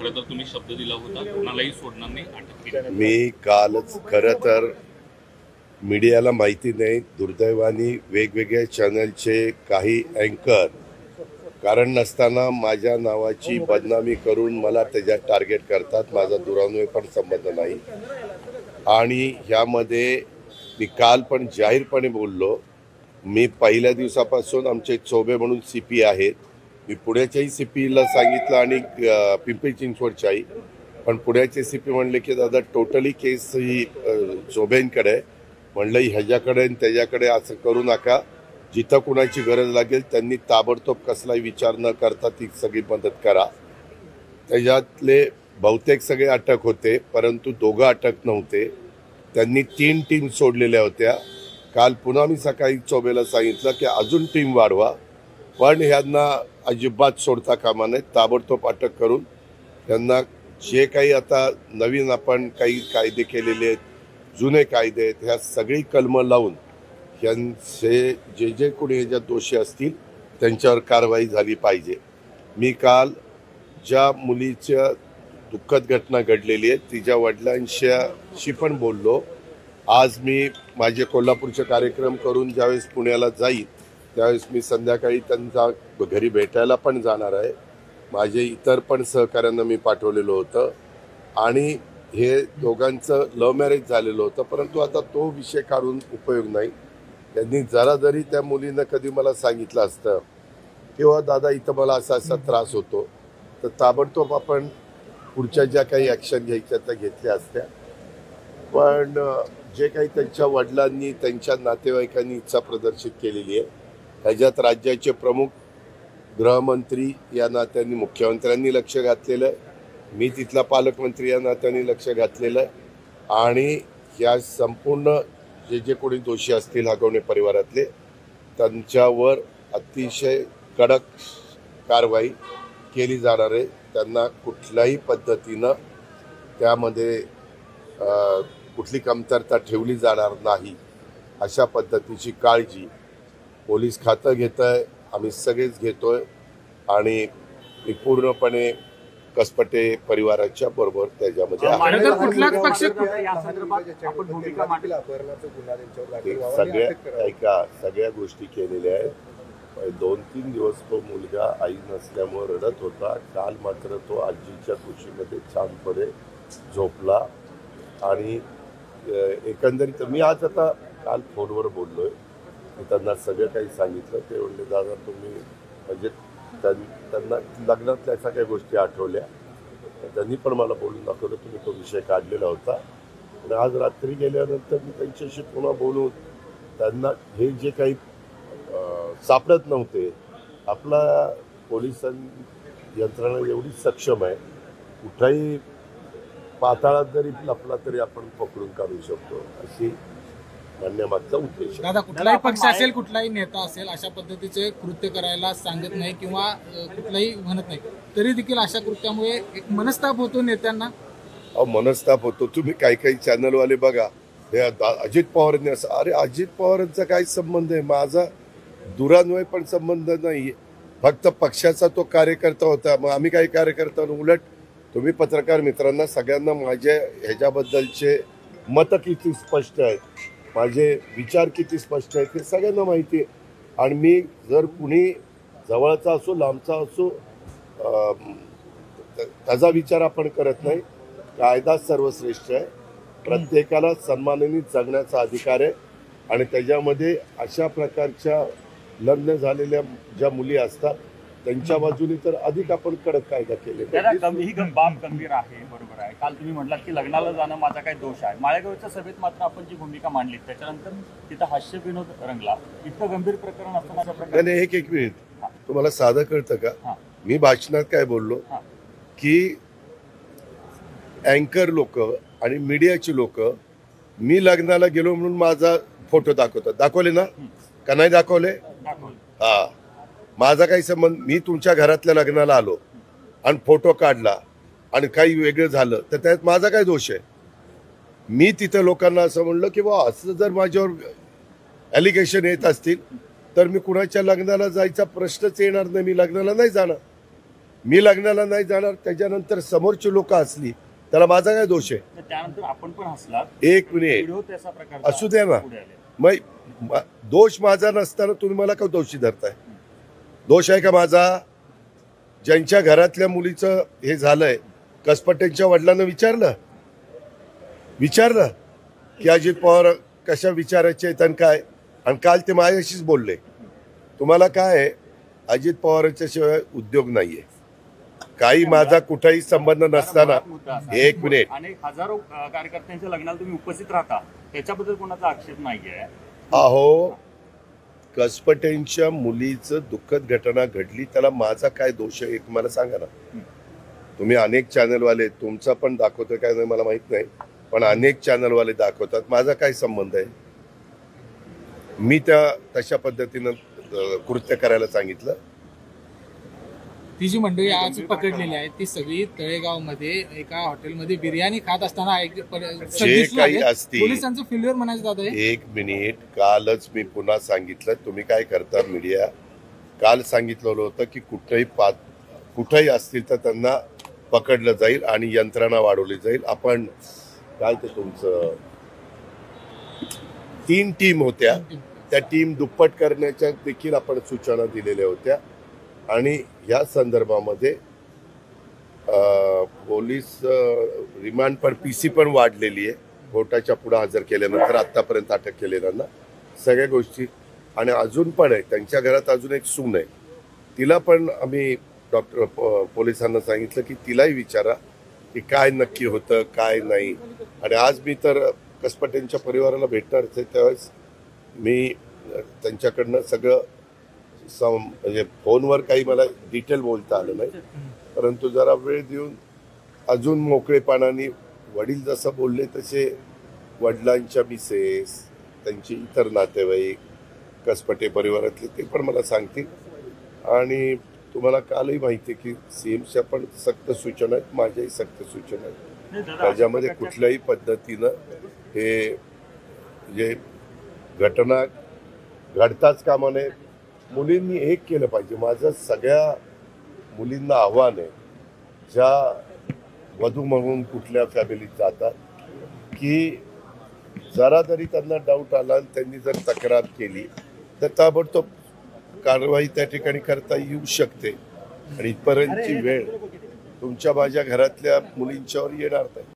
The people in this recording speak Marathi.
खरं तर तुम्ही शब्द दिला होता कोणालाही सोडणार नाही, अटक केली. मी कालच खरं तर मीडियाला माहिती नाही, दुर्दैवाने वेगवेगळ्या चॅनलचे काही अँकर कारण नसताना माझ्या नावाची बदनामी करून मला त्याच्यात टार्गेट करतात. माझा दुरान्वय पण संबंध नाही आणि ह्यामध्ये मी काल पण जाहीरपणे बोललो. मी पहिल्या दिवसापासून आमचे चोबे म्हणून CP आहेत, मी पुण्याच्याही CPला सांगितलं आणि पिंपरी चिंचवडच्याही, पण पुण्याचे CP म्हणले की दादा टोटली केस ही चोबेंकडे, म्हणलं ह्याच्याकडे आणि त्याच्याकडे असं करू नका, जिथं कुणाची गरज लागेल त्यांनी ताबडतोब कसलाही विचार न करता ती सगळी मदत करा. त्याच्यातले बहुतेक सगळे अटक होते, परंतु दोघं अटक नव्हते. त्यांनी 3 टीम सोडलेल्या होत्या. काल पुन्हा मी सकाळी चोबेला सांगितलं की अजून टीम वाढवा, पण ह्यांना अजिबात सोडता कामा नये, ताबडतोब अटक करून त्यांना जे काही आता नवीन आपण काही कायदे केलेले आहेत, जुने कायदे आहेत, ह्या सगळी कलमं लावून ह्यांचे जे कोणी ह्याच्यात दोषी असतील त्यांच्यावर कारवाई झाली पाहिजे. मी काल ज्या मुलीच्या दुःखद घटना घडलेली आहे तिच्या वडिलांशी पण बोललो. आज मी माझे कोल्हापूरचे कार्यक्रम करून ज्यावेळेस पुण्याला जाईल त्यावेळेस मी संध्याकाळी त्यांच्या घरी भेटायला पण जाणार आहे. माझे इतर पण सहकाऱ्यांना मी पाठवलेलं होतं आणि हे दोघांचं लव्ह मॅरेज झालेलं होतं, परंतु आता तो विषय काढून उपयोग नाही. त्यांनी जरा जरी त्या मुलीनं कधी मला सांगितलं असतं किंवा दादा इथं मला असा असा त्रास होतो, तर ताबडतोब आपण पुढच्या ज्या काही ॲक्शन घ्यायच्या त्या घेतल्या असत्या. पण जे काही त्यांच्या वडिलांनी त्यांच्या नातेवाईकांनी इच्छा प्रदर्शित केलेली आहे, ह्याच्यात राज्याचे प्रमुख गृहमंत्री या नात्याने मुख्यमंत्र्यांनी लक्ष घातलेलं आहे, मी तिथला पालकमंत्री या नात्याने लक्ष घातलेलं आहे आणि या संपूर्ण जे कोणी दोषी असतील हगवणे परिवारातले त्यांच्यावर अतिशय कडक कारवाई केली जाणार आहे. त्यांना कुठल्याही पद्धतीनं त्यामध्ये कुठली कमतरता ठेवली जाणार नाही अशा पद्धतीची काळजी पोलीस खातं घेतं आहे, आम्ही सगळेच घेतोय आणि मी पूर्णपणे कसपटे परिवाराच्या बरोबर त्याच्यामध्ये सगळ्या गोष्टी केलेल्या आहेत. 2-3 दिवस तो मुलगा आई नसल्यामुळे रडत होता. काल मात्र तो आजीच्या कुशीमध्ये छानपणे झोपला आणि एकंदरीत मी आज आता काल फोनवर बोललोय, मी त्यांना सगळं काही सांगितलं. ते म्हणले दादा तुम्ही म्हणजे त्यांना लग्नातल्या सगळ्या गोष्टी आठवल्या, त्यांनी पण मला बोलून दाखवलं तुम्ही तो विषय काढलेला होता. आणि आज रात्री गेल्यानंतर मी त्यांच्याशी पुन्हा बोलून त्यांना हे जे काही सापडत नव्हते, आपला पोलिस यंत्रणा एवढी सक्षम आहे, कुठलाही पाताळात जरी लपला तरी आपण पकडून काढू शकतो, अशी म्हणण्यामागचा उद्देश. दादा कुठलाही पक्ष असेल, कुठलाही नेता असेल अशा पद्धतीचे कृत्य करायला सांगत नाही किंवा कुठलाही म्हणत नाही, तरी देखील अशा कृत्यामुळे एक मनस्ताप होतो नेत्यांना. मनस्ताप होतो. तुम्ही काही चॅनलवाले बघा, हे अजित पवारांनी असं, अरे अजित पवारांचा काय संबंध आहे? माझा दुरान्वय पण संबंध नाही, फक्त पक्षाचा तो कार्यकर्ता होता. मग आम्ही काही कार्यकर्ता, उलट तुम्ही पत्रकार मित्रांना सगळ्यांना माझ्या ह्याच्याबद्दलचे मतं किती स्पष्ट आहेत, माझे विचार किती स्पष्ट आहेत हे सगळ्यांना माहिती आहे. आणि मी जर कुणी जवळचा असो लांबचा असो त्याचा विचार आपण करत नाही. कायदा सर्वश्रेष्ठ आहे, प्रत्येकाला सन्मानाने जगण्याचा अधिकार आहे आणि त्याच्यामध्ये अशा प्रकारच्या लग्न झालेल्या ज्या मुली असतात त्यांच्या बाजूने तर अधिक आपण कडक कायदा केले. ही बाब गंभीर आहे, बरोबर आहे. काल तुम्ही म्हटलात की लग्नाला जाणं माझा काही दोष आहे. माळेगावच्या सभेत मात्र आपण जी भूमिका मांडली त्याच्यानंतर तिथं हास्य विनोद रंगला. इतकं गंभीर प्रकरण असताना नाही, एक मिनिट, तुम्हाला साधं कळतं का? मी भाषणात काय बोललो की अँकर लोक आणि मीडियाची लोक मी लग्नाला गेलो म्हणून माझा फोटो दाखवतात. दाखवले ना का नाही दाखवले? हा, माझा काही संबंध. मी तुमच्या घरातल्या लग्नाला आलो आणि फोटो काढला आणि काही वेगळं झालं तर त्यात माझा काय दोष आहे? मी तिथं लोकांना असं म्हणलं की बा असं जर माझ्यावर ॲलिगेशन येत असतील तर मी कुणाच्या लग्नाला जायचा प्रश्नच येणार नाही, मी लग्नाला नाही जाणार. मी लग्नाला नाही जाणार, त्याच्यानंतर समोरची लोक हसली, त्याला माझा काय दोष आहे? तर त्यानंतर आपण पण हसलात, एक मिनिट व्हिडिओ त्याचा प्रकार असू द्या ना. पुढे आले. मग दोष माझा नसताना तुम्ही मला का दोषी धरताय? दोष आहे का माझा? ज्यांच्या घरातल्या मुलीचं हे झालंय, कसपटेंच्या वडिलांना विचारलं की अजित पवार कशा विचारायचे आहेत आणि काय, आणि काल ते माझ्याशीच बोलले. तुम्हाला काय आहे, अजित पवारांच्या शिवाय उद्योग नाहीये. काही माझा कुठेही संबंध नसताना, एक मिनिट, अनेक हजारो कार्यकर्त्यांच्या लग्नाला तुम्ही उपस्थित राहता, त्याच्याबद्दल कोणाचा आक्षेप नाहीये. अहो, कसपटेंच्या मुलीचं दुःखद घटना घडली, त्याला माझा काय दोष आहे एक मला सांगा ना. तुम्ही अनेक चॅनलवाले, तुमचा पण दाखवतोय काय नाही मला माहित नाही, पण अनेक चॅनलवाले दाखवतात, माझा काय संबंध आहे? मी त्या तशा पद्धतीनं कृत्य करायला सांगितलं. ती जी मंडळी आज पकडलेली आहे ती सगळी तळेगावमध्ये एका हॉटेलमध्ये बिर्याणी खात असताना काही असतील, पोलिसांचं फेल्युअर म्हणायचं दादा हे. एक मिनिट, कालच मी पुन्हा सांगितलं, तुम्ही काय करता मीडिया, काल सांगितलेलं होतं की कुठेही असतील तर त्यांना पकडलं जाईल आणि यंत्रणा वाढवली जाईल. आपण काय ते तुमचं 3 टीम होत्या, त्या टीम दुप्पट करण्याच्या देखील आपण सूचना दिलेल्या होत्या. आणि या संदर्भामध्ये पोलीस रिमांड पण PC पण वाढलेली आहे, कोर्टाच्या पुढे हजर केल्यानंतर आतापर्यंत अटक केलेल्यांना सगळ्या गोष्टी. आणि अजून पण आहे, त्यांच्या घरात अजून एक सून आहे, तिला पण आम्ही पोलिसांना सांगितलं की तिलाही विचारा की काय नक्की होतं काय नाही. आणि आज मी तर कसपटेंच्या परिवाराला भेटणारच आहे, त्यावेळेस मी त्यांच्याकडनं सगळं म्हणजे फोनवर काही मला डिटेल बोलता आलं नाही, परंतु जरा वेळ देऊन अजून मोकळेपणाने वडील जसं बोलले तसे वडिलांच्या मिसेस, त्यांचे इतर नातेवाईक, कसपटे परिवारातले ते पण मला सांगतील. आणि तुम्हाला कालही माहिती आहे की CMच्या पण सक्त सूचना आहेत, माझ्याही सक्त सूचना आहेत. त्याच्यामध्ये कुठल्याही पद्धतीनं हे जे घटना घडताच कामा नये. मुलींनी एक केलं पाहिजे. माझं सगळ्या मुलींना आव्हान आहे, ज्या वधू म्हणून कुठल्या फॅमिलीत जातात, की जरा जरी त्यांना डाऊट आला आणि त्यांनी जर तक्रार केली तर ताबडतोब कारवाई त्या ठिकाणी करता येऊ शकते. आणि इथपर्यंतची वेळ तुमच्या माझ्या घरातल्या मुलींच्यावर येणार नाही.